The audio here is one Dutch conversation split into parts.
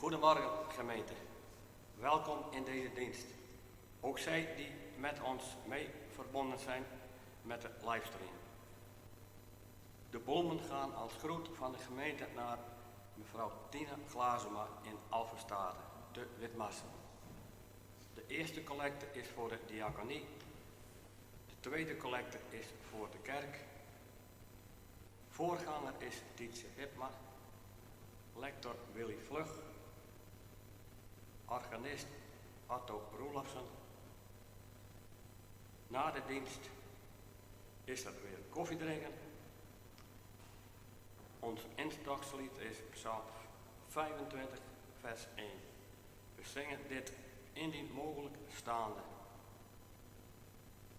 Goedemorgen gemeente, welkom in deze dienst. Ook zij die met ons mee verbonden zijn met de livestream. De bloemen gaan als groet van de gemeente naar mevrouw Tina Glazema in Alverstade, te Witmassen. De eerste collecte is voor de diaconie. De tweede collecte is voor de kerk. Voorganger is Tietje Hipma, lector Willy Vlug, organist Otto Roelofsen. Na de dienst is er weer koffie drinken. Ons intochtlied is Psalm 25, vers 1. We zingen dit indien mogelijk staande.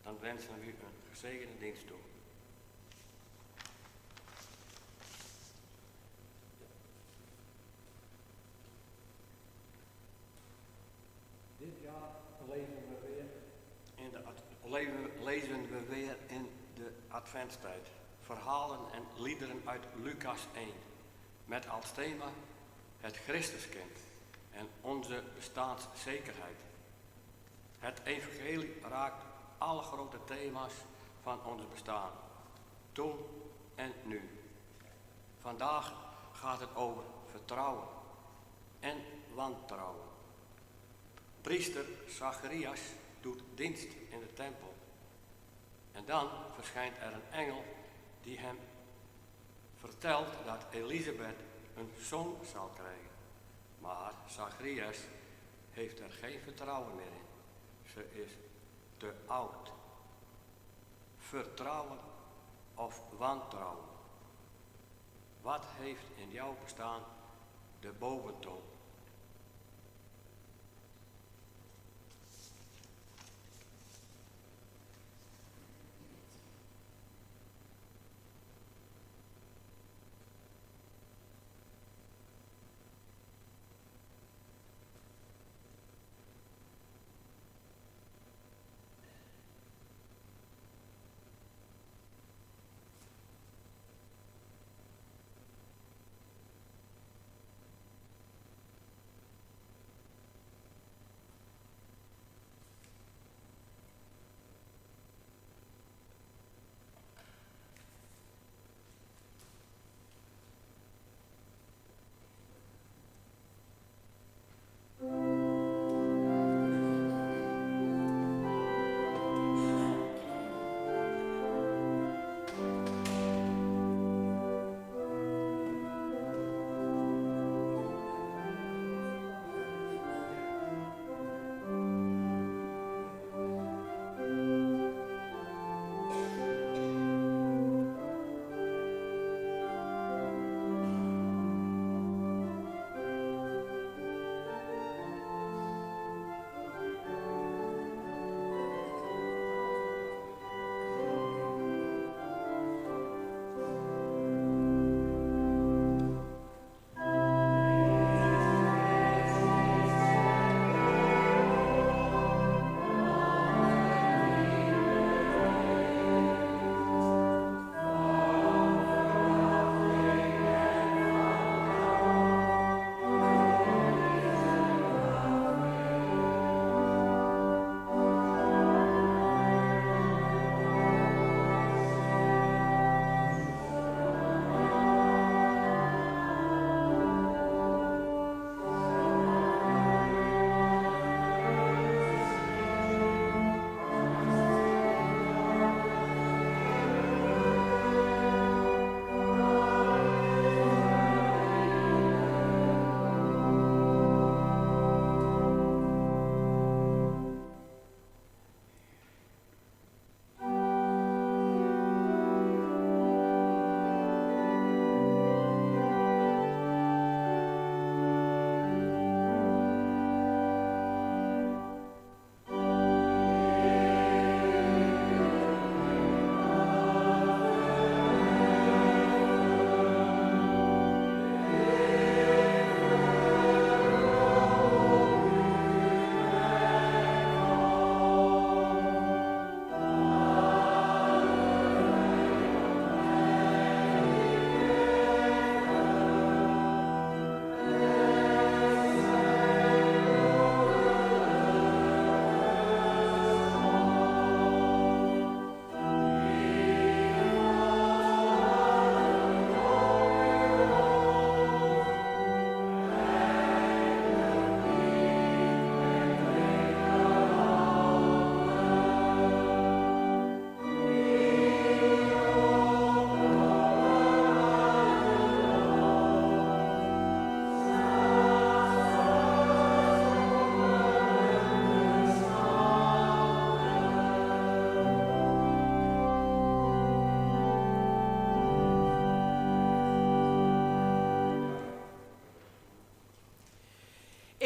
Dan wensen we u een gezegende dienst toe. Dit jaar lezen we weer in de adventstijd verhalen en liederen uit Lucas 1 met als thema het Christuskind en onze bestaanszekerheid. Het evangelie raakt alle grote thema's van ons bestaan, toen en nu. Vandaag gaat het over vertrouwen en wantrouwen. Priester Zacharias doet dienst in de tempel. En dan verschijnt er een engel die hem vertelt dat Elisabeth een zoon zal krijgen. Maar Zacharias heeft er geen vertrouwen meer in. Ze is te oud. Vertrouwen of wantrouwen. Wat heeft in jouw bestaan de boventoon?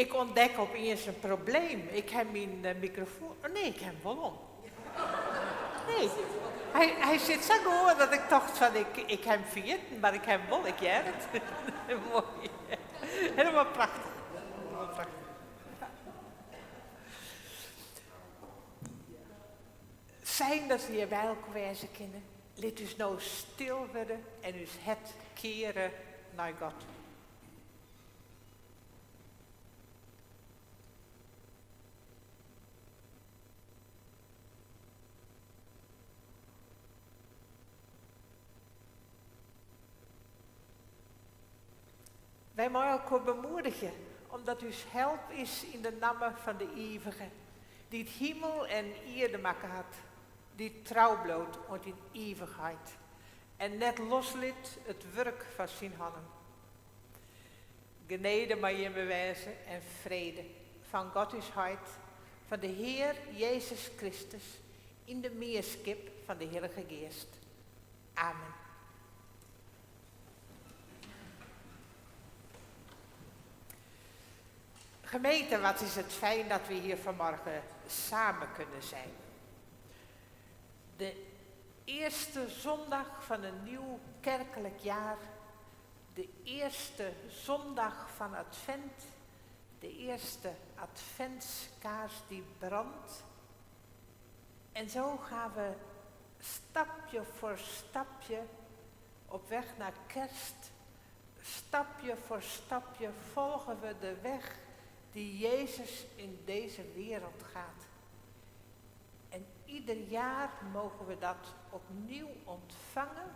Ik ontdek opeens een probleem. Ik heb mijn microfoon... Oh nee, ik heb hem wel om. Nee, hij zit zo goed dat ik dacht van, ik heb hem vergeten, maar ik heb hem wel, ik jij het. Mooi. Helemaal prachtig. Helemaal prachtig. Fijn dat we hier bij elkaar wezen kunnen. Laat us nou stil worden en us het keren naar God. Wij mogen elkaar bemoedigen, omdat us help is in de namen van de Eeuwige, die het hemel en aarde maken had, die trouw bloot wordt in eeuwigheid en net losliet het werk van zijn handen. Genade maar je bewijzen en vrede van God is hart, van de Heer Jezus Christus, in de meerskip van de Heilige Geest. Amen. Gemeente, wat is het fijn dat we hier vanmorgen samen kunnen zijn. De eerste zondag van een nieuw kerkelijk jaar. De eerste zondag van Advent. De eerste adventskaars die brandt. En zo gaan we stapje voor stapje op weg naar kerst. Stapje voor stapje volgen we de weg die Jezus in deze wereld gaat. En ieder jaar mogen we dat opnieuw ontvangen,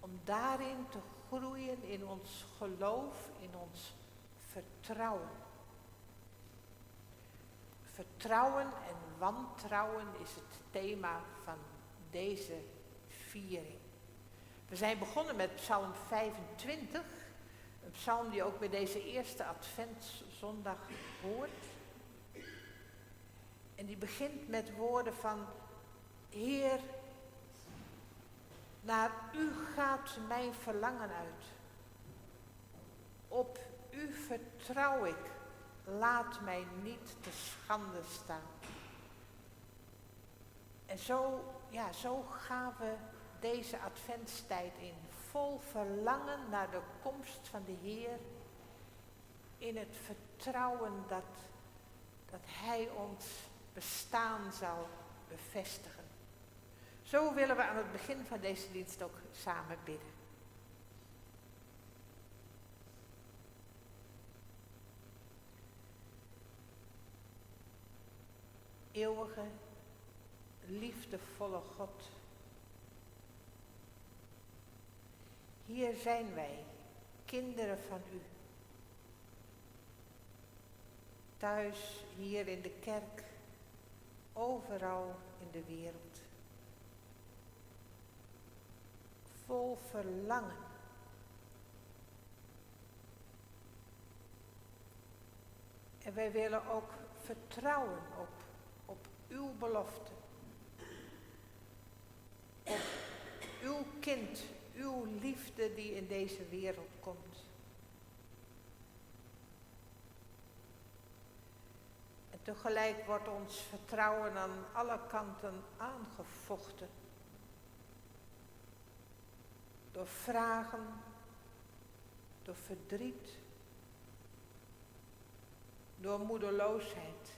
om daarin te groeien in ons geloof, in ons vertrouwen. Vertrouwen en wantrouwen is het thema van deze viering. We zijn begonnen met Psalm 25. Een psalm die ook bij deze eerste adventszondag hoort. En die begint met woorden van: Heer, naar u gaat mijn verlangen uit. Op u vertrouw ik, laat mij niet te schande staan. En zo gaan we deze adventstijd in. Vol verlangen naar de komst van de Heer, in het vertrouwen dat Hij ons bestaan zal bevestigen. Zo willen we aan het begin van deze dienst ook samen bidden. Eeuwige, liefdevolle God. Hier zijn wij, kinderen van u. Thuis, hier in de kerk, overal in de wereld. Vol verlangen. En wij willen ook vertrouwen op uw belofte. Op uw kind, uw liefde die in deze wereld komt. En tegelijk wordt ons vertrouwen aan alle kanten aangevochten. Door vragen, door verdriet, door moedeloosheid.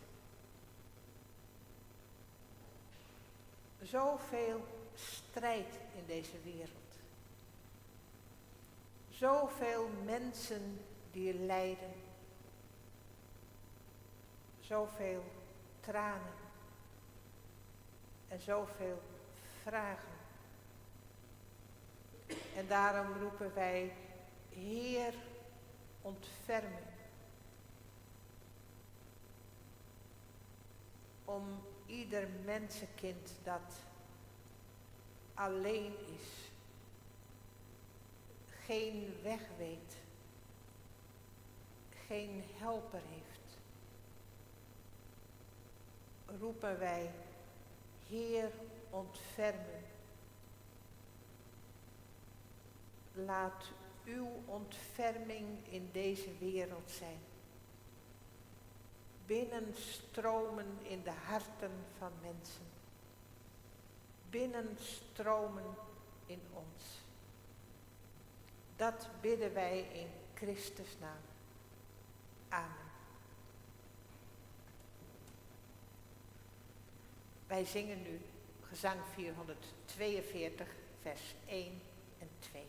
Zoveel strijd in deze wereld. Zoveel mensen die lijden. Zoveel tranen. En zoveel vragen. En daarom roepen wij: Heer, ontferm me. Om ieder mensenkind dat alleen is, geen weg weet, geen helper heeft, roepen wij: Heer, ontferm me. Laat uw ontferming in deze wereld zijn. Binnenstromen in de harten van mensen. Binnenstromen in ons. Dat bidden wij in Christus naam. Amen. Wij zingen nu gezang 442, vers 1 en 2.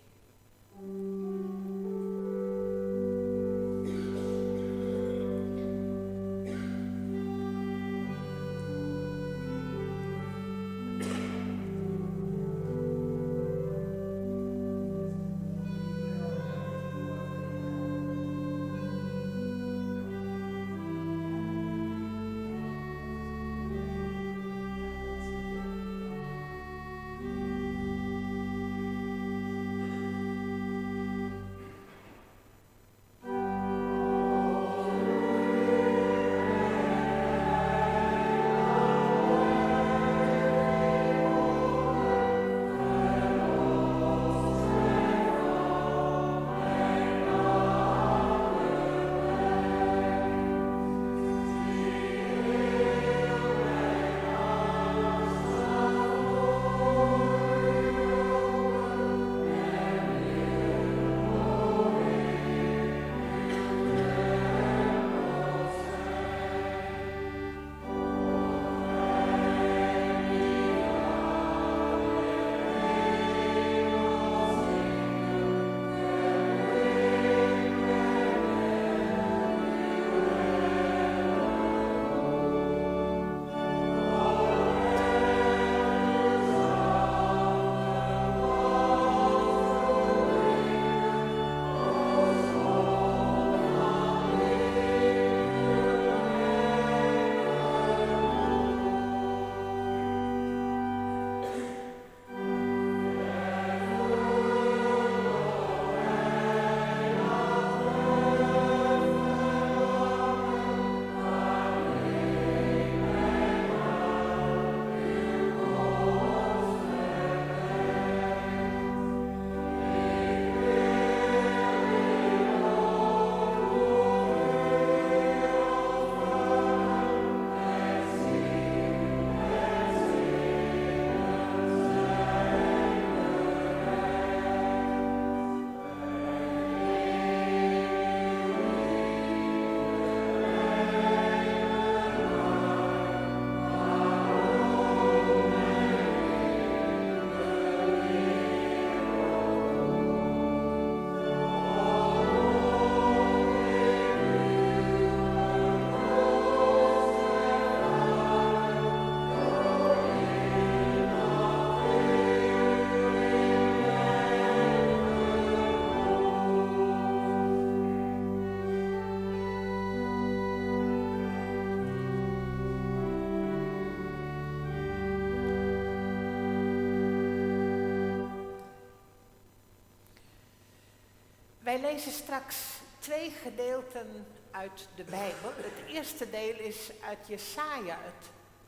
Wij lezen straks 2 gedeelten uit de Bijbel. Het eerste deel is uit Jesaja,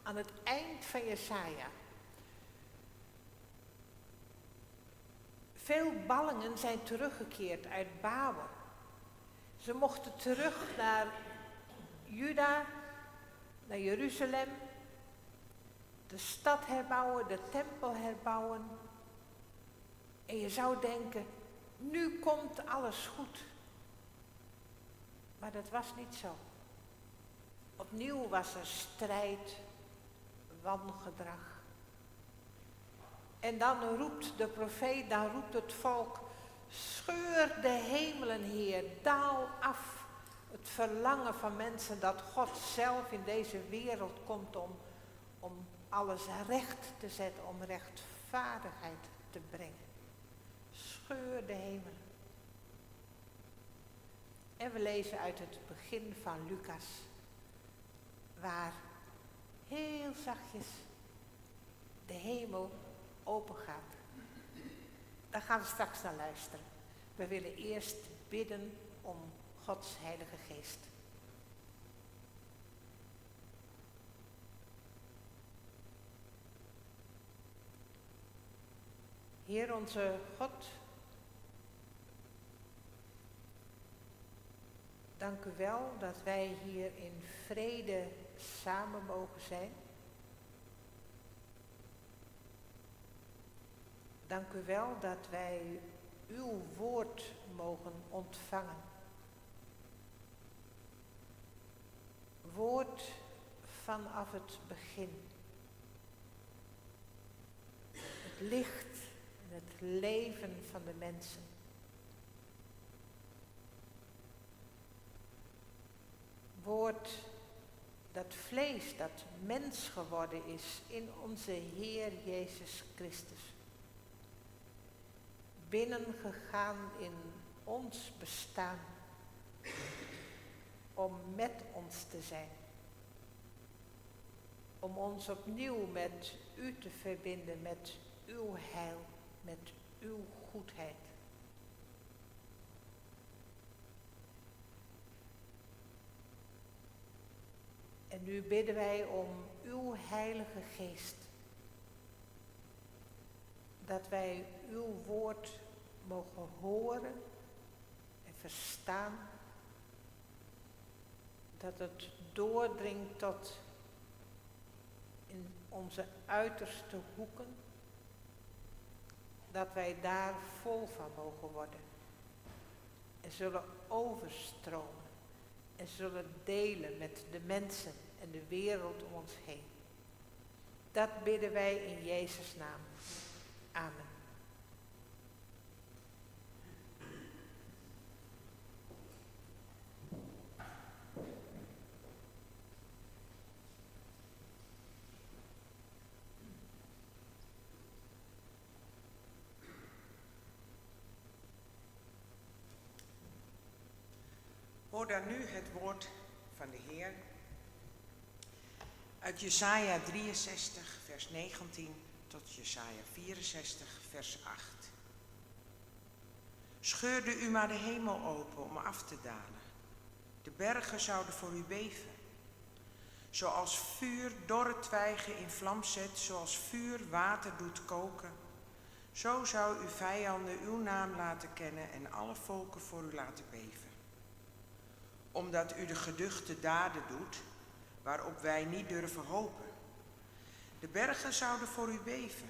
aan het eind van Jesaja. Veel ballingen zijn teruggekeerd uit Babel. Ze mochten terug naar Juda, naar Jeruzalem, de stad herbouwen, de tempel herbouwen. En je zou denken, nu komt alles goed. Maar dat was niet zo. Opnieuw was er strijd, wangedrag. En dan roept de profeet, dan roept het volk, scheur de hemelen, Heer, daal af. Het verlangen van mensen dat God zelf in deze wereld komt om alles recht te zetten, om rechtvaardigheid te brengen. Scheur de hemelen. En we lezen uit het begin van Lucas, waar heel zachtjes de hemel open gaat. Daar gaan we straks naar luisteren. We willen eerst bidden om Gods Heilige Geest. Heer onze God, Dank u wel dat wij hier in vrede samen mogen zijn. Dank u wel dat wij uw woord mogen ontvangen. Woord vanaf het begin. Het licht en het leven van de mensen. Woord dat vlees, dat mens geworden is in onze Heer Jezus Christus. Binnengegaan in ons bestaan, om met ons te zijn. Om ons opnieuw met u te verbinden, met uw heil, met uw goedheid. En nu bidden wij om uw Heilige Geest. Dat wij uw woord mogen horen en verstaan. Dat het doordringt tot in onze uiterste hoeken. Dat wij daar vol van mogen worden. En zullen overstromen. En zullen delen met de mensen en de wereld om ons heen. Dat bidden wij in Jezus' naam. Amen. Hoor dan nu het woord van de Heer uit Jesaja 63, vers 19 tot Jesaja 64, vers 8. Scheurde u maar de hemel open om af te dalen. De bergen zouden voor u beven. Zoals vuur dorre twijgen in vlam zet, zoals vuur water doet koken. Zo zou uw vijanden uw naam laten kennen en alle volken voor u laten beven. Omdat u de geduchte daden doet, waarop wij niet durven hopen. De bergen zouden voor u beven.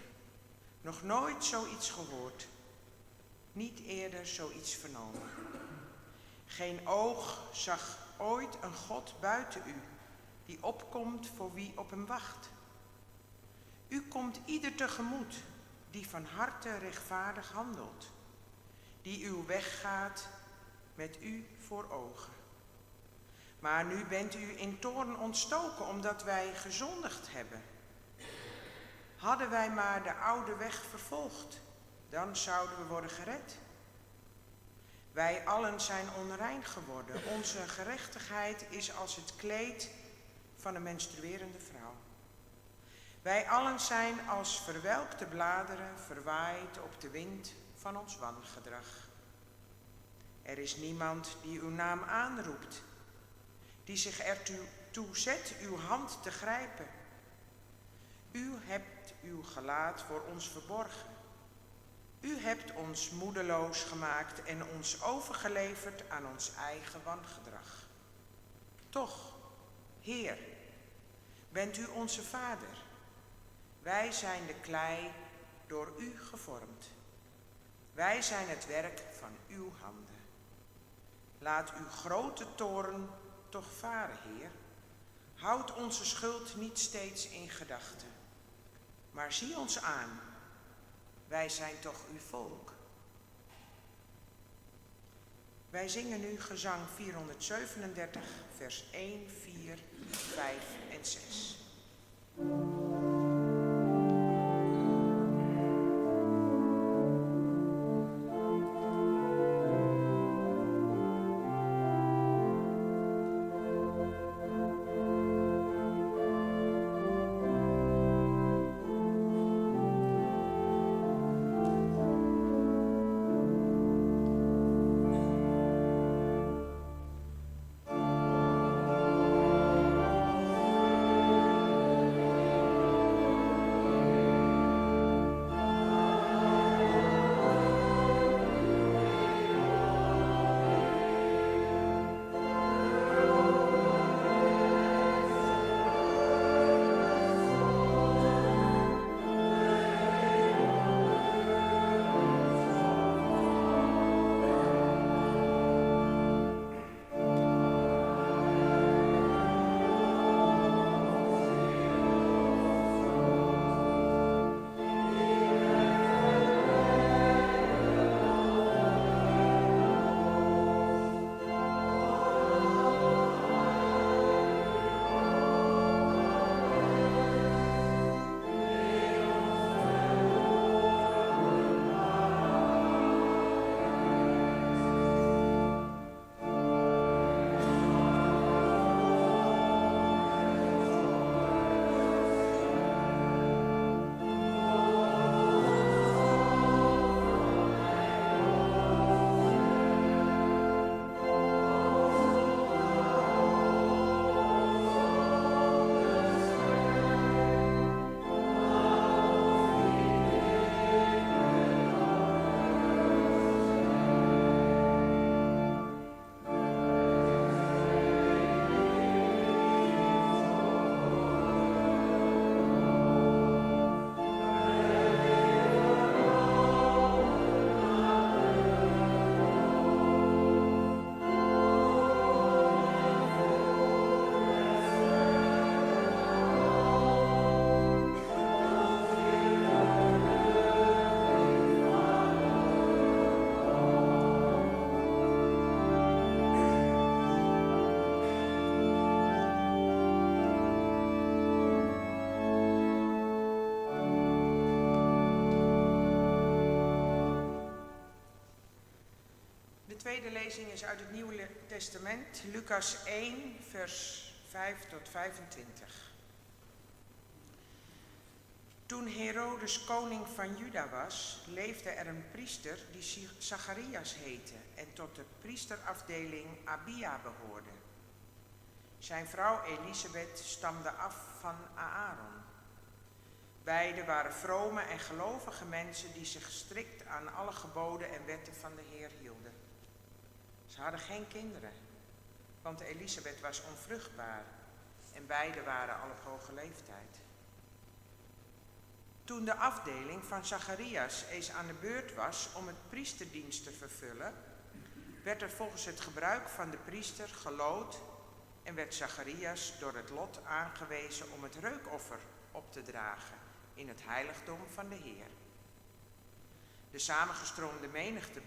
Nog nooit zoiets gehoord. Niet eerder zoiets vernomen. Geen oog zag ooit een God buiten u, die opkomt voor wie op hem wacht. U komt ieder tegemoet, die van harte rechtvaardig handelt. Die uw weg gaat met u voor ogen. Maar nu bent u in toorn ontstoken, omdat wij gezondigd hebben. Hadden wij maar de oude weg vervolgd, dan zouden we worden gered. Wij allen zijn onrein geworden. Onze gerechtigheid is als het kleed van een menstruerende vrouw. Wij allen zijn als verwelkte bladeren, verwaaid op de wind van ons wangedrag. Er is niemand die uw naam aanroept, die zich ertoe zet uw hand te grijpen. U hebt uw gelaat voor ons verborgen. U hebt ons moedeloos gemaakt en ons overgeleverd aan ons eigen wangedrag. Toch, Heer, bent u onze Vader. Wij zijn de klei door u gevormd. Wij zijn het werk van uw handen. Laat uw grote toorn toch varen, Heer. Houd onze schuld niet steeds in gedachten. Maar zie ons aan. Wij zijn toch uw volk. Wij zingen nu gezang 437, vers 1, 4, 5 en 6. tweede lezing is uit het Nieuwe Testament, Lucas 1, vers 5 tot 25. Toen Herodes koning van Juda was, leefde er een priester die Zacharias heette en tot de priesterafdeling Abia behoorde. Zijn vrouw Elisabeth stamde af van Aaron. Beiden waren vrome en gelovige mensen die zich strikt aan alle geboden en wetten van de Heer hielden. Ze hadden geen kinderen, want Elisabeth was onvruchtbaar en beiden waren al op hoge leeftijd. Toen de afdeling van Zacharias eens aan de beurt was om het priesterdienst te vervullen, werd er volgens het gebruik van de priester geloot en werd Zacharias door het lot aangewezen om het reukoffer op te dragen in het heiligdom van de Heer. De samengestroomde menigte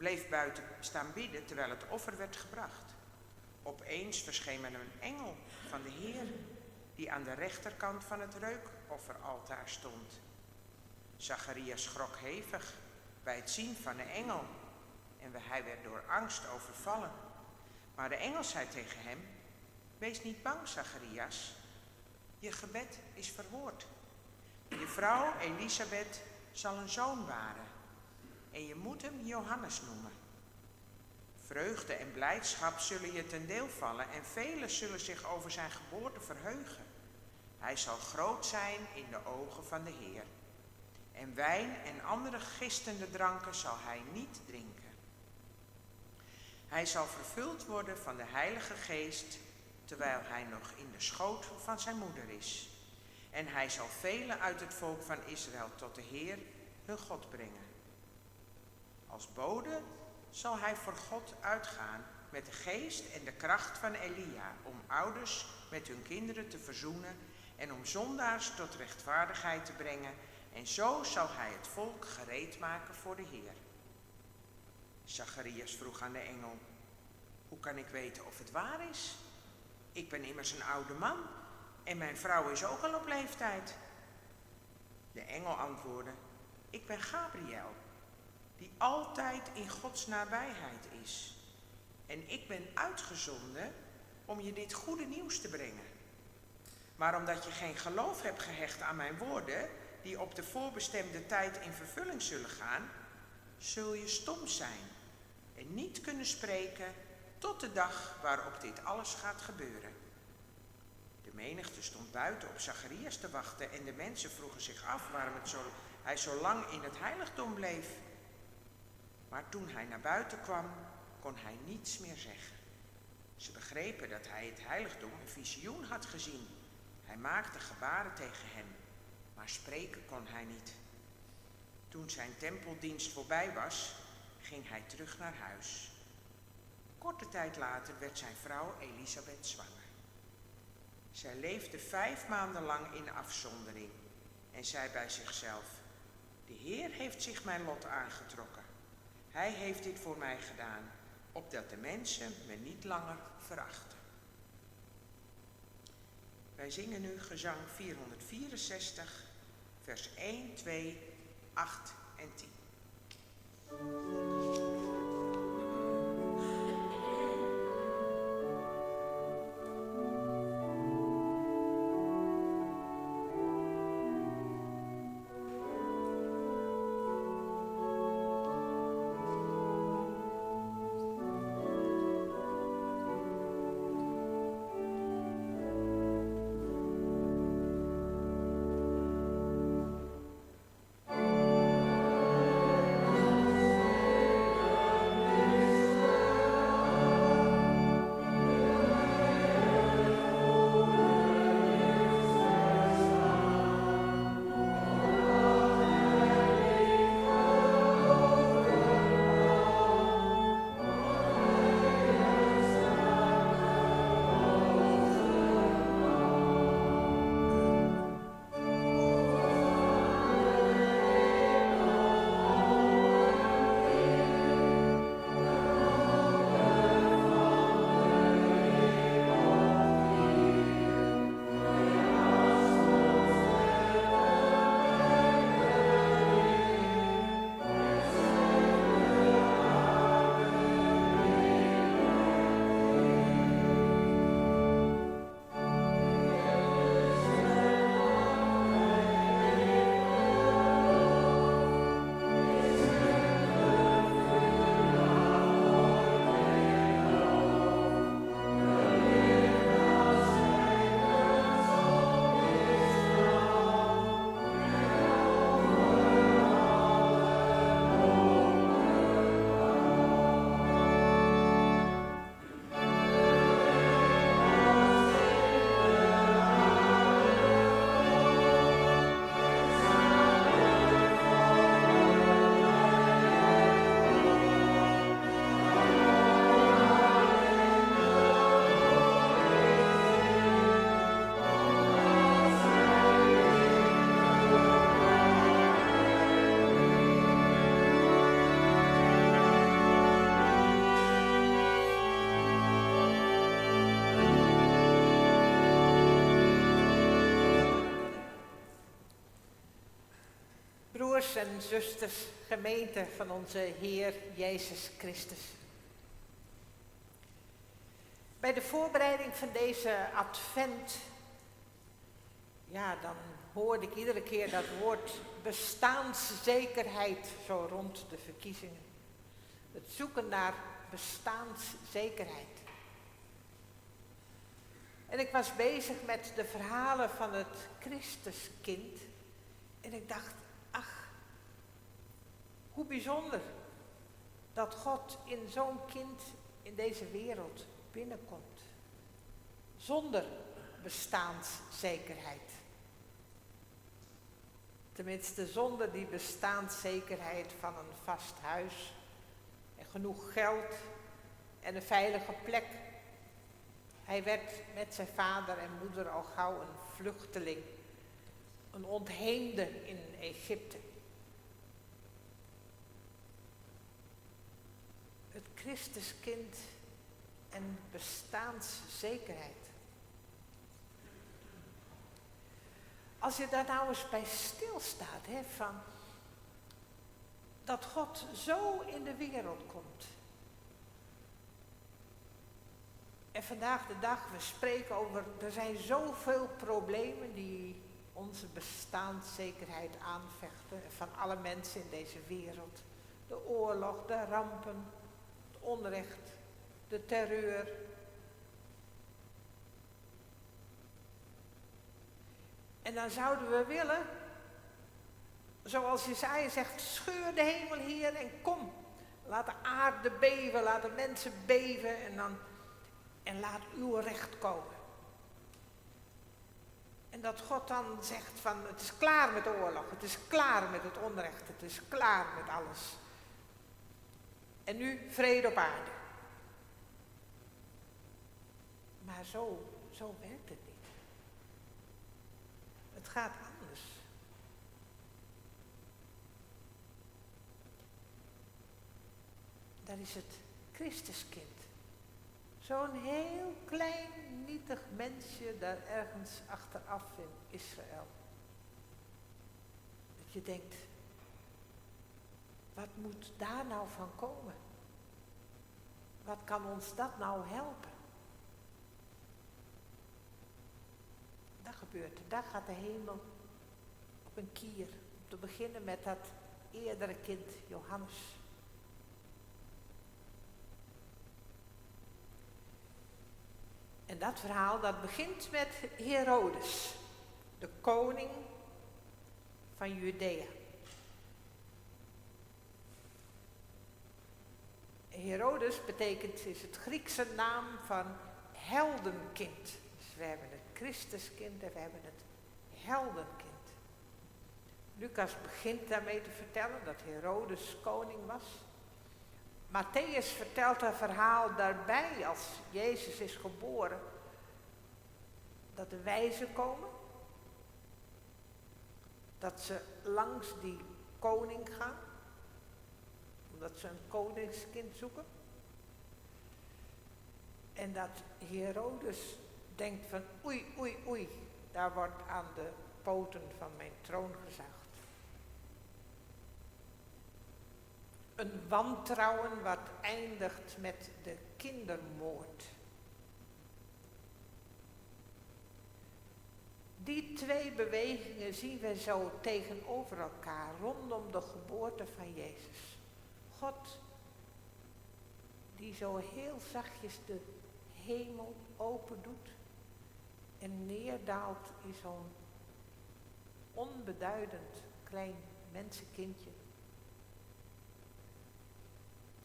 bleef buiten staan bidden terwijl het offer werd gebracht. Opeens verscheen er een engel van de Heer die aan de rechterkant van het reukofferaltaar stond. Zacharias schrok hevig bij het zien van de engel en hij werd door angst overvallen. Maar de engel zei tegen hem: "Wees niet bang, Zacharias. Je gebed is verhoord. Je vrouw Elisabeth zal een zoon baren en je moet hem Johannes noemen. Vreugde en blijdschap zullen je ten deel vallen en velen zullen zich over zijn geboorte verheugen. Hij zal groot zijn in de ogen van de Heer. En wijn en andere gistende dranken zal hij niet drinken. Hij zal vervuld worden van de Heilige Geest, terwijl hij nog in de schoot van zijn moeder is. En hij zal velen uit het volk van Israël tot de Heer, hun God, brengen. Als bode zal hij voor God uitgaan met de geest en de kracht van Elia, om ouders met hun kinderen te verzoenen en om zondaars tot rechtvaardigheid te brengen. En zo zal hij het volk gereed maken voor de Heer." Zacharias vroeg aan de engel: "Hoe kan ik weten of het waar is? Ik ben immers een oude man en mijn vrouw is ook al op leeftijd." De engel antwoordde: "Ik ben Gabriël, die altijd in Gods nabijheid is. En ik ben uitgezonden om je dit goede nieuws te brengen. Maar omdat je geen geloof hebt gehecht aan mijn woorden, die op de voorbestemde tijd in vervulling zullen gaan, zul je stom zijn en niet kunnen spreken tot de dag waarop dit alles gaat gebeuren." De menigte stond buiten op Zacharias te wachten en de mensen vroegen zich af waarom hij zo lang in het heiligdom bleef. Maar toen hij naar buiten kwam, kon hij niets meer zeggen. Ze begrepen dat hij het heiligdom een visioen had gezien. Hij maakte gebaren tegen hen, maar spreken kon hij niet. Toen zijn tempeldienst voorbij was, ging hij terug naar huis. Korte tijd later werd zijn vrouw Elisabeth zwanger. Zij leefde 5 maanden lang in afzondering en zei bij zichzelf: "De Heer heeft zich mijn lot aangetrokken. Hij heeft dit voor mij gedaan, opdat de mensen me niet langer verachten." Wij zingen nu gezang 464, vers 1, 2, 8 en 10. broers en zusters, gemeente van onze Heer Jezus Christus. Bij de voorbereiding van deze advent, dan hoorde ik iedere keer dat woord bestaanszekerheid zo rond de verkiezingen. Het zoeken naar bestaanszekerheid. En ik was bezig met de verhalen van het Christuskind. En ik dacht, ach, hoe bijzonder dat God in zo'n kind in deze wereld binnenkomt. Zonder bestaanszekerheid. Tenminste, zonder die bestaanszekerheid van een vast huis en genoeg geld en een veilige plek. Hij werd met zijn vader en moeder al gauw een vluchteling, een ontheemde in Egypte. Het Christuskind en bestaanszekerheid. Als je daar nou eens bij stilstaat, van dat God zo in de wereld komt. En vandaag de dag, we spreken over, er zijn zoveel problemen die onze bestaanszekerheid aanvechten. Van alle mensen in deze wereld. De oorlog, de rampen, het onrecht, de terreur. En dan zouden we willen, zoals Jesaja zegt, scheur de hemel, Heer, en kom. Laat de aarde beven, laat de mensen beven en laat uw recht komen. En dat God dan zegt van, het is klaar met de oorlog, het is klaar met het onrecht, het is klaar met alles. En nu vrede op aarde. Maar zo werkt het niet. Het gaat anders. Daar is het Christuskind. Zo'n heel klein, nietig mensje daar ergens achteraf in Israël. Dat je denkt, wat moet daar nou van komen? Wat kan ons dat nou helpen? Dat gebeurt. Daar gaat de hemel op een kier. Om te beginnen met dat eerdere kind, Johannes. En dat verhaal dat begint met Herodes, de koning van Judea. Herodes is het Griekse naam van heldenkind. Dus we hebben het Christuskind en we hebben het heldenkind. Lucas begint daarmee te vertellen dat Herodes koning was. Matthäus vertelt een verhaal daarbij als Jezus is geboren. Dat de wijzen komen. Dat ze langs die koning gaan. Omdat ze een koningskind zoeken. En dat Herodes denkt van oei, daar wordt aan de poten van mijn troon gezaagd. Een wantrouwen wat eindigt met de kindermoord. Die twee bewegingen zien we zo tegenover elkaar rondom de geboorte van Jezus. God die zo heel zachtjes de hemel open doet en neerdaalt in zo'n onbeduidend klein mensenkindje.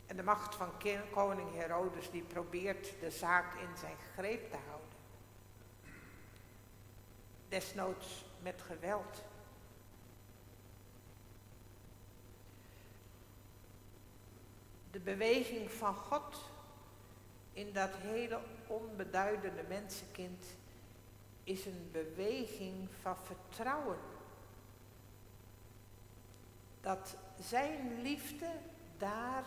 En de macht van koning Herodes die probeert de zaak in zijn greep te houden. Desnoods met geweld. De beweging van God in dat hele onbeduidende mensenkind is een beweging van vertrouwen. Dat zijn liefde daar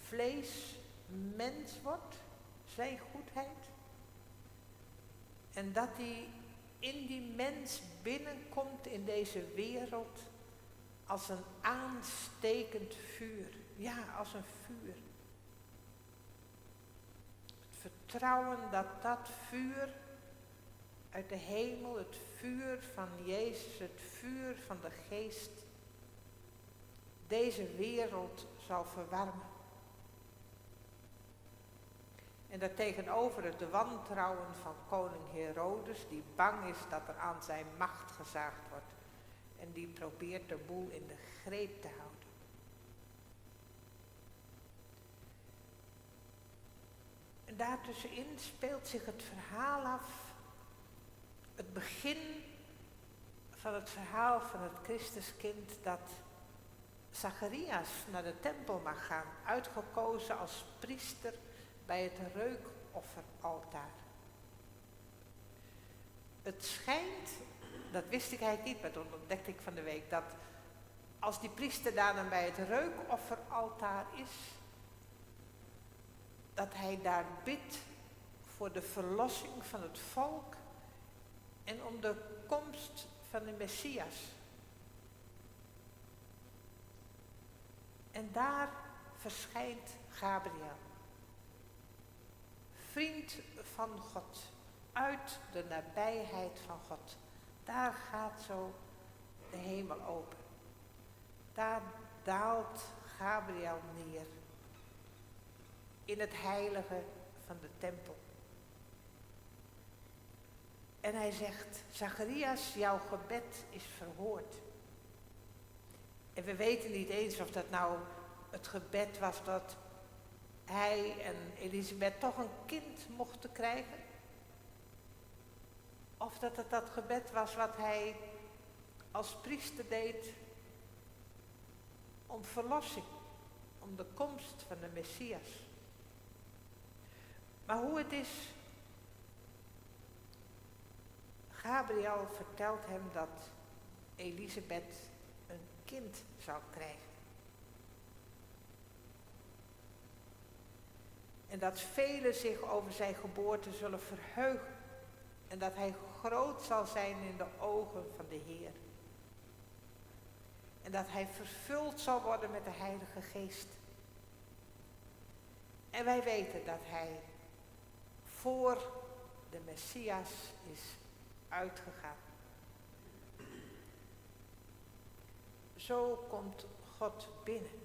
vlees mens wordt, zijn goedheid. En dat hij in die mens binnenkomt in deze wereld als een aanstekend vuur. Ja, als een vuur. Het vertrouwen dat dat vuur uit de hemel, het vuur van Jezus, het vuur van de Geest, deze wereld zal verwarmen. En daartegenover het wantrouwen van koning Herodes, die bang is dat er aan zijn macht gezaagd wordt. En die probeert de boel in de greep te houden. En daartussenin speelt zich het verhaal af. Het begin van het verhaal van het Christuskind dat Zacharias naar de tempel mag gaan, uitgekozen als priester bij het reukofferaltaar. Het schijnt, dat wist ik eigenlijk niet, maar dat ontdekte ik van de week, dat als die priester dan bij het reukofferaltaar is, dat hij daar bidt voor de verlossing van het volk en om de komst van de Messias. En daar verschijnt Gabriel, vriend van God, uit de nabijheid van God. Daar gaat zo de hemel open. Daar daalt Gabriel neer in het heilige van de tempel. En hij zegt, Zacharias, jouw gebed is verhoord. En we weten niet eens of dat nou het gebed was dat hij en Elisabeth toch een kind mochten krijgen. Of dat het dat gebed was wat hij als priester deed om verlossing, om de komst van de Messias. Maar hoe het is, Gabriel vertelt hem dat Elisabeth een kind zou krijgen. En dat velen zich over zijn geboorte zullen verheugen. En dat hij groot zal zijn in de ogen van de Heer. En dat hij vervuld zal worden met de Heilige Geest. En wij weten dat hij voor de Messias is uitgegaan. Zo komt God binnen.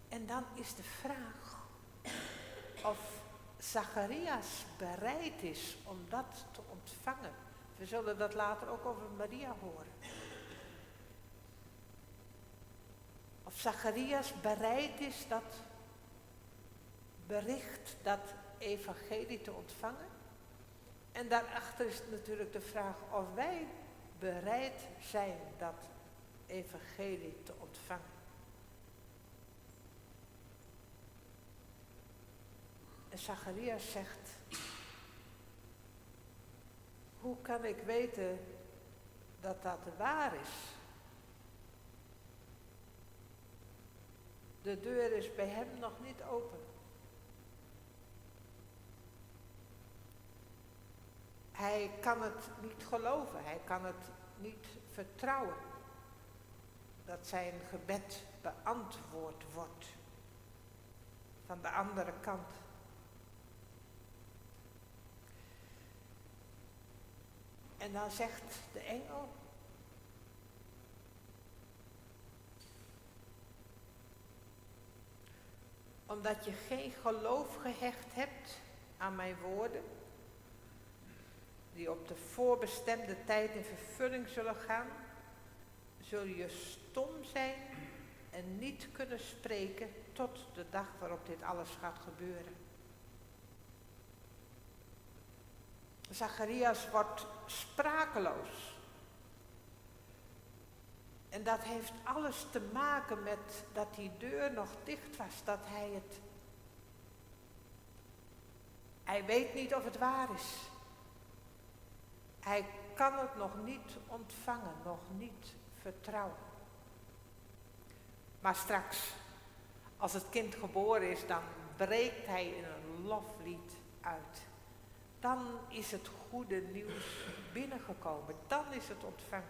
En dan is de vraag of Zacharias bereid is om dat te ontvangen. We zullen dat later ook over Maria horen. Of Zacharias bereid is dat bericht, dat evangelie te ontvangen. En daarachter is natuurlijk de vraag of wij bereid zijn dat evangelie te ontvangen. En Zacharias zegt, hoe kan ik weten dat dat waar is? De deur is bij hem nog niet open. Hij kan het niet geloven, hij kan het niet vertrouwen dat zijn gebed beantwoord wordt van de andere kant. En dan zegt de engel, omdat je geen geloof gehecht hebt aan mijn woorden, die op de voorbestemde tijd in vervulling zullen gaan, zul je stom zijn en niet kunnen spreken tot de dag waarop dit alles gaat gebeuren. Zacharias wordt sprakeloos. En dat heeft alles te maken met dat die deur nog dicht was, dat hij weet niet of het waar is. Hij kan het nog niet ontvangen, nog niet vertrouwen. Maar straks, als het kind geboren is, dan breekt hij in een loflied uit. dan is het goede nieuws binnengekomen. Dan is het ontvangen.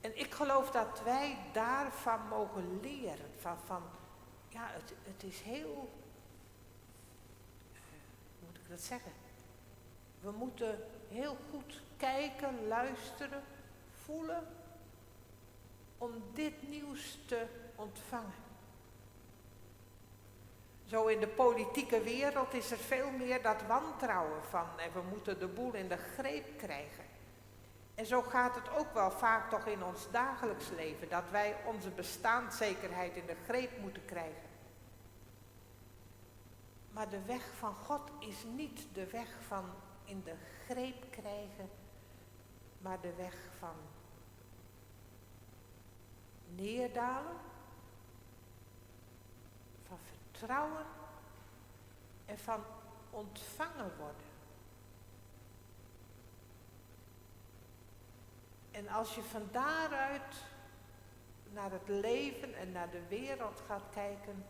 En ik geloof dat wij daarvan mogen leren. Ja, het is heel, hoe moet ik dat zeggen? We moeten heel goed kijken, luisteren, voelen om dit nieuws te ontvangen. Zo in de politieke wereld is er veel meer dat wantrouwen van en we moeten de boel in de greep krijgen. En zo gaat het ook wel vaak toch in ons dagelijks leven, dat wij onze bestaanszekerheid in de greep moeten krijgen. Maar de weg van God is niet de weg van in de greep krijgen, maar de weg van neerdalen, van vertrouwen en van ontvangen worden. En als je van daaruit naar het leven en naar de wereld gaat kijken,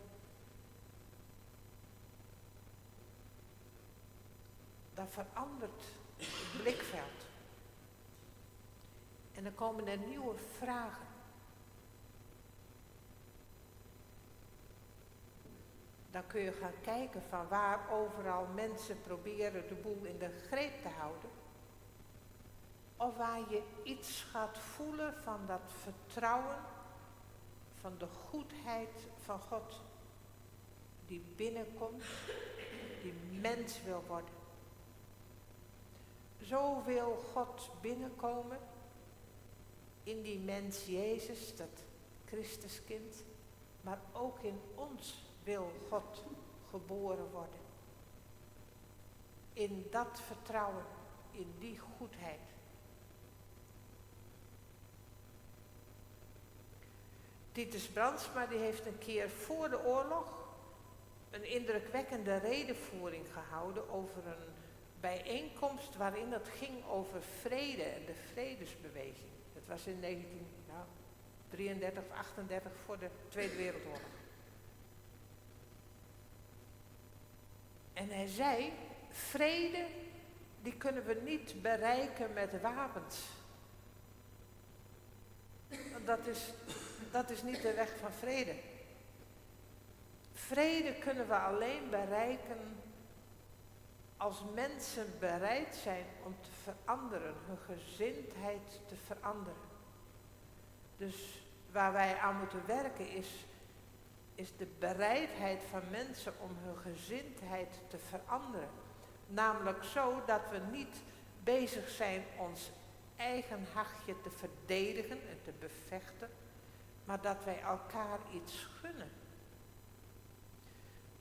dan verandert het blikveld. En dan komen er nieuwe vragen. Dan kun je gaan kijken van waar overal mensen proberen de boel in de greep te houden. Of waar je iets gaat voelen van dat vertrouwen, van de goedheid van God, die binnenkomt, die mens wil worden. Zo wil God binnenkomen in die mens Jezus, dat Christuskind, maar ook in ons wil God geboren worden. In dat vertrouwen, in die goedheid. Titus Brandsma die heeft een keer voor de oorlog een indrukwekkende redenvoering gehouden over een bijeenkomst waarin het ging over vrede en de vredesbeweging. Dat was in 1933 of 38 voor de Tweede Wereldoorlog. En hij zei, vrede die kunnen we niet bereiken met wapens. Dat is niet de weg van vrede. Vrede kunnen we alleen bereiken als mensen bereid zijn om te veranderen, hun gezindheid te veranderen. Dus waar wij aan moeten werken is de bereidheid van mensen om hun gezindheid te veranderen. Namelijk zo dat we niet bezig zijn ons eigen hachje te verdedigen en te bevechten, maar dat wij elkaar iets gunnen.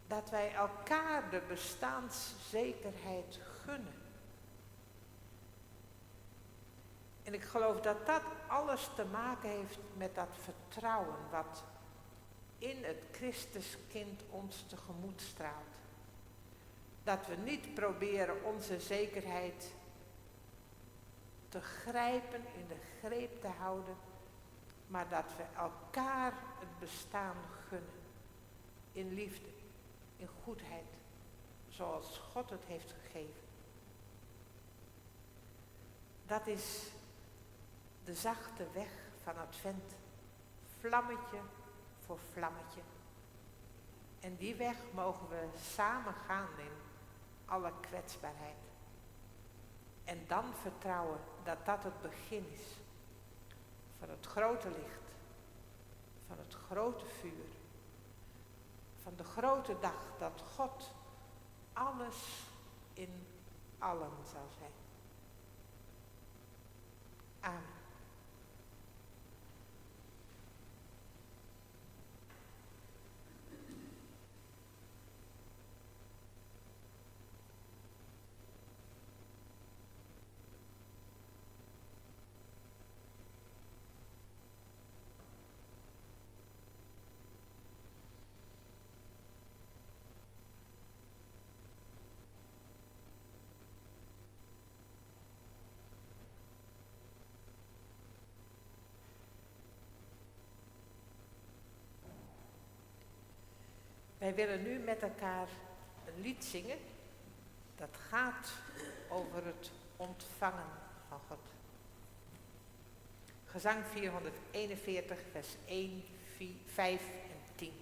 Dat wij elkaar de bestaanszekerheid gunnen. En ik geloof dat dat alles te maken heeft met dat vertrouwen wat in het Christuskind ons tegemoet straalt. Dat we niet proberen onze zekerheid te grijpen, in de greep te houden, maar dat we elkaar het bestaan gunnen. In liefde, in goedheid, zoals God het heeft gegeven. Dat is de zachte weg van Advent, vlammetje voor vlammetje. En die weg mogen we samen gaan in alle kwetsbaarheid. En dan vertrouwen dat dat het begin is van het grote licht, van het grote vuur, van de grote dag dat God alles in allen zal zijn. Amen. Wij willen nu met elkaar een lied zingen dat gaat over het ontvangen van God. Gezang 441, vers 1, 4, 5 en 10.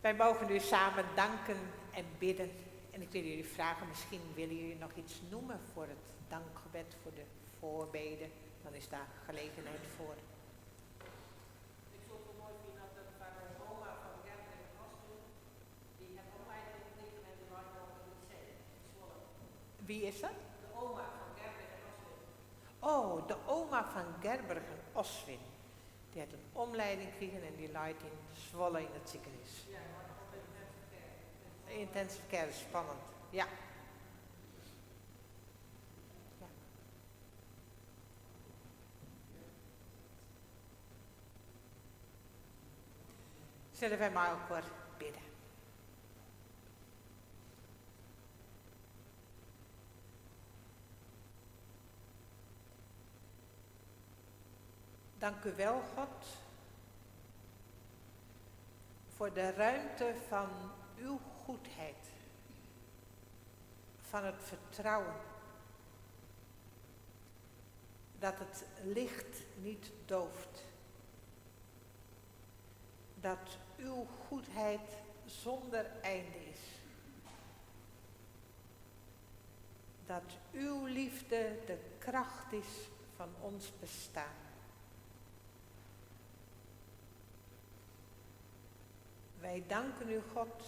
Wij mogen nu samen danken en bidden. En ik wil jullie vragen, misschien willen jullie nog iets noemen voor het dankgebed, voor de voorbeden. Dan is daar gelegenheid voor. Ik zou het wel mooi vinden dat van oma van Gerber en Oswin, die hebben ook eigenlijk liggen en die waren ook in het Zwolle. Wie is dat? De oma van Gerber en Oswin. Oh, de oma van Gerber en Oswin. Die had een omleiding gekregen en die ligt in Zwolle in het ziekenhuis. Ja, maar op intensive care. Intensive care, spannend. Ja. Ja. Zullen wij maar ook voor bidden. Dank u wel, God, voor de ruimte van uw goedheid, van het vertrouwen, dat het licht niet dooft. Dat uw goedheid zonder einde is. Dat uw liefde de kracht is van ons bestaan. Wij danken u, God,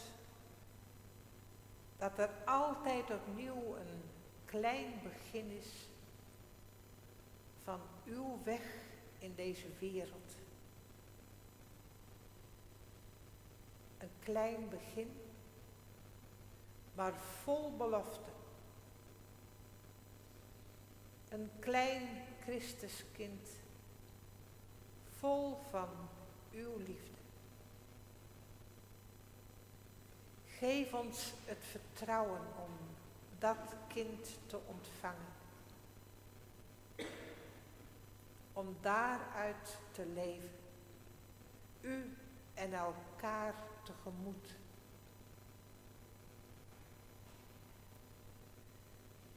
dat er altijd opnieuw een klein begin is van uw weg in deze wereld. Een klein begin, maar vol belofte. Een klein Christuskind, vol van uw liefde. Geef ons het vertrouwen om dat kind te ontvangen. Om daaruit te leven. U en elkaar tegemoet.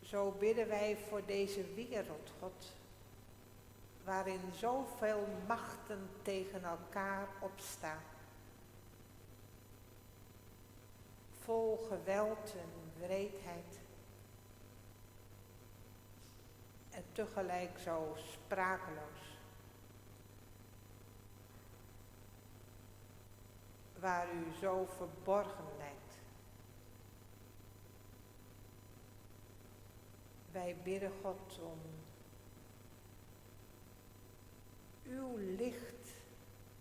Zo bidden wij voor deze wereld, God, waarin zoveel machten tegen elkaar opstaan. Vol geweld en wreedheid. En tegelijk zo sprakeloos. Waar u zo verborgen lijkt. Wij bidden God om uw licht,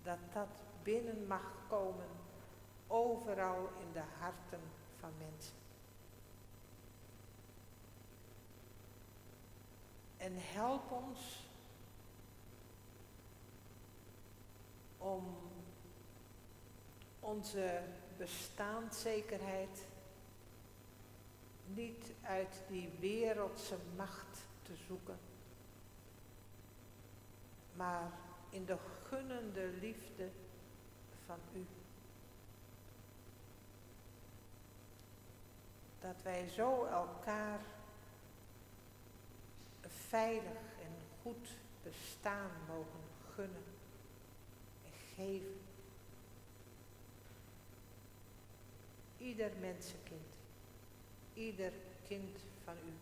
dat binnen mag komen, overal in de harten van mensen. En help ons om onze bestaanszekerheid niet uit die wereldse macht te zoeken, maar in de gunnende liefde van u. Dat wij zo elkaar een veilig en goed bestaan mogen gunnen en geven. Ieder mensenkind, ieder kind van u.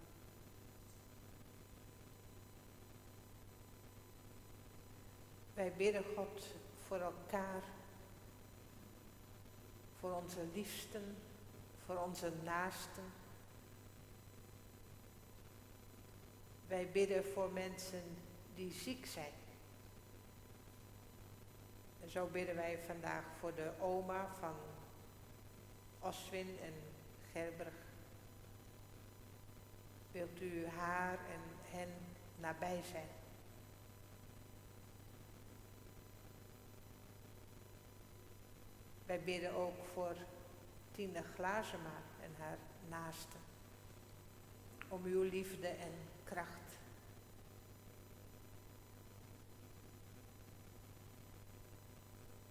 Wij bidden God voor elkaar, voor onze liefsten, voor onze naasten. Wij bidden voor mensen die ziek zijn. En zo bidden wij vandaag voor de oma van Oswin en Gerberg. Wilt u haar en hen nabij zijn? Wij bidden ook voor Tine Glazema en haar naasten. Om uw liefde en kracht.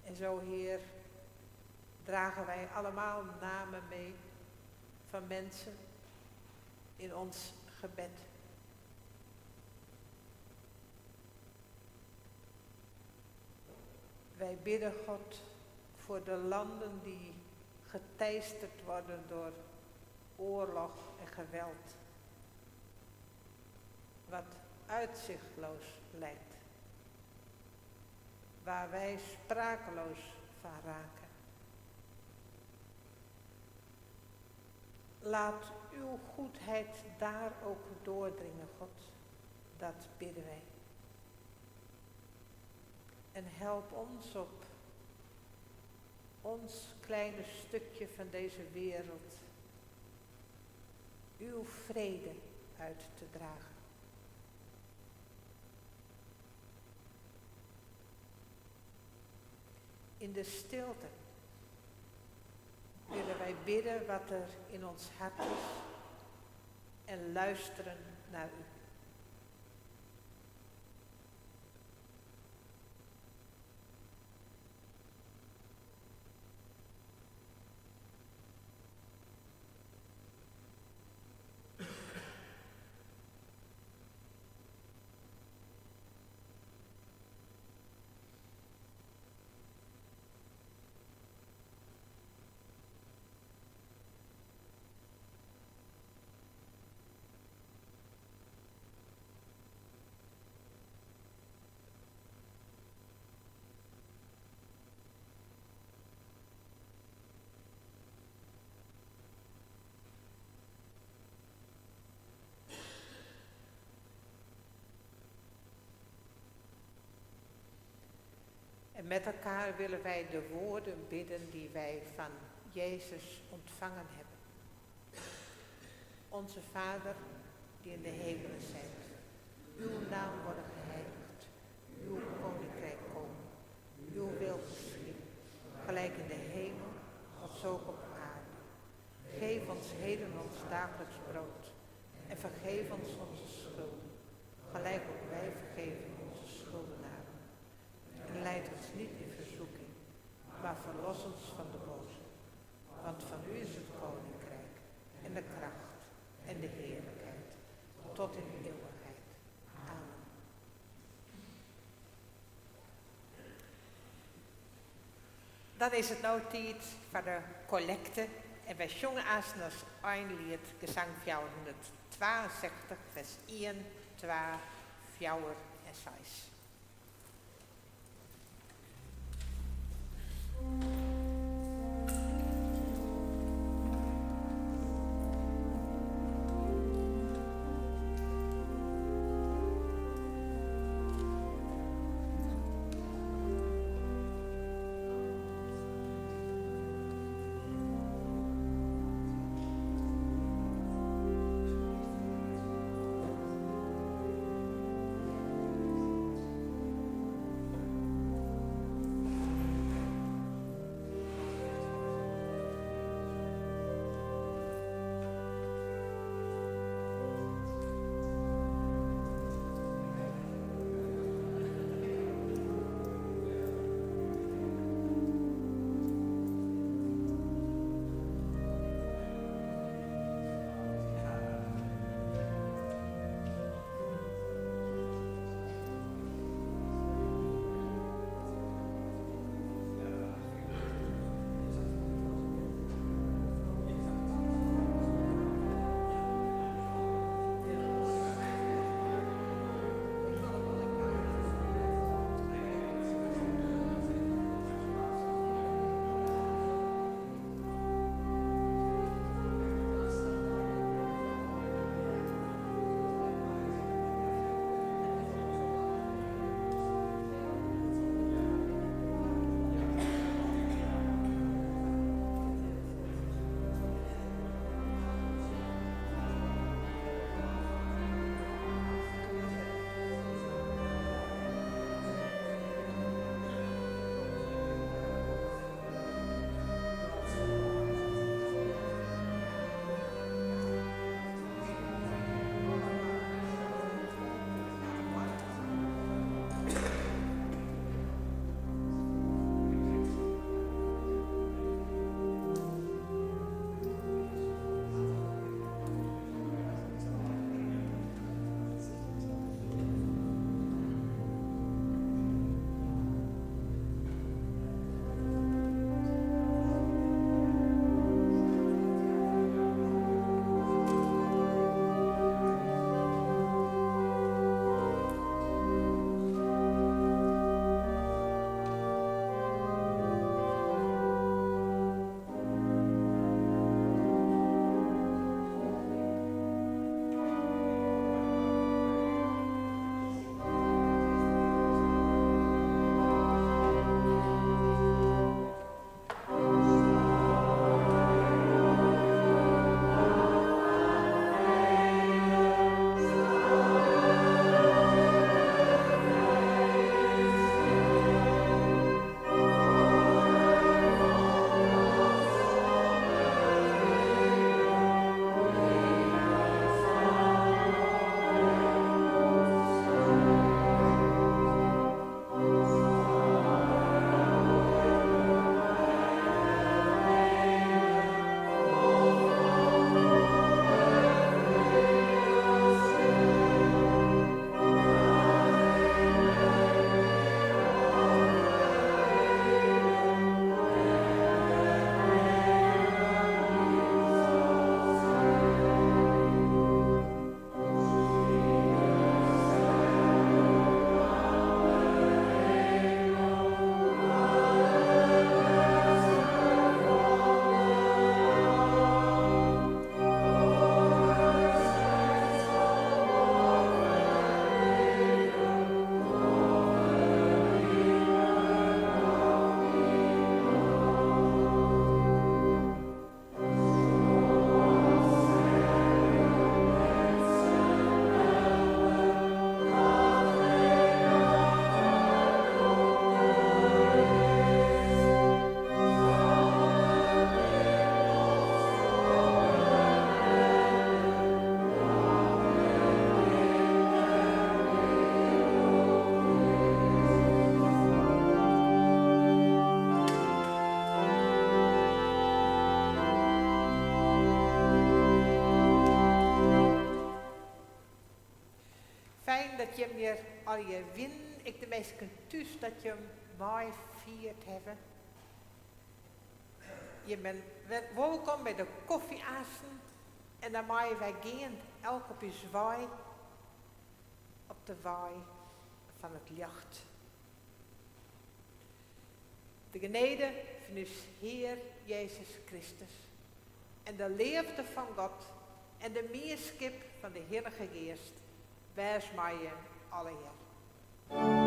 En zo, Heer, dragen wij allemaal namen mee van mensen in ons gebed. Wij bidden God voor de landen die geteisterd worden door oorlog en geweld. Wat uitzichtloos lijkt. Waar wij sprakeloos van raken. Laat uw goedheid daar ook doordringen, God. Dat bidden wij. En help ons op ons kleine stukje van deze wereld uw vrede uit te dragen. In de stilte willen wij bidden wat er in ons hart is en luisteren naar u. met elkaar willen wij de woorden bidden die wij van Jezus ontvangen hebben. Onze Vader, die in de hemelen zijt, uw naam worden geheiligd, uw koninkrijk komen, uw wil geschieden, gelijk in de hemel, als ook op aarde. Geef ons heden ons dagelijks brood en vergeef ons onze schulden, gelijk ook wij vergeven onze schuldenaren. En leid ons niet in verzoeking, maar verlos ons van de boze. Want van u is het koninkrijk en de kracht en de heerlijkheid tot in eeuwigheid. Amen. Dan is het nou tijd voor de collecte. En wij zongen als een lied, gezang 462, vers 1, 2, 4 en 6. fijn dat je meer al je win, ik de meesten thuis dat je hem mooi viert hebben. Je bent welkom bij de koffieasen en dan mag wij gaan elk op je zwaai, op de waai van het licht. De genade van ons Heer Jezus Christus en de liefde van God en de meerschap van de Heilige Geest, wees mij alle Heer.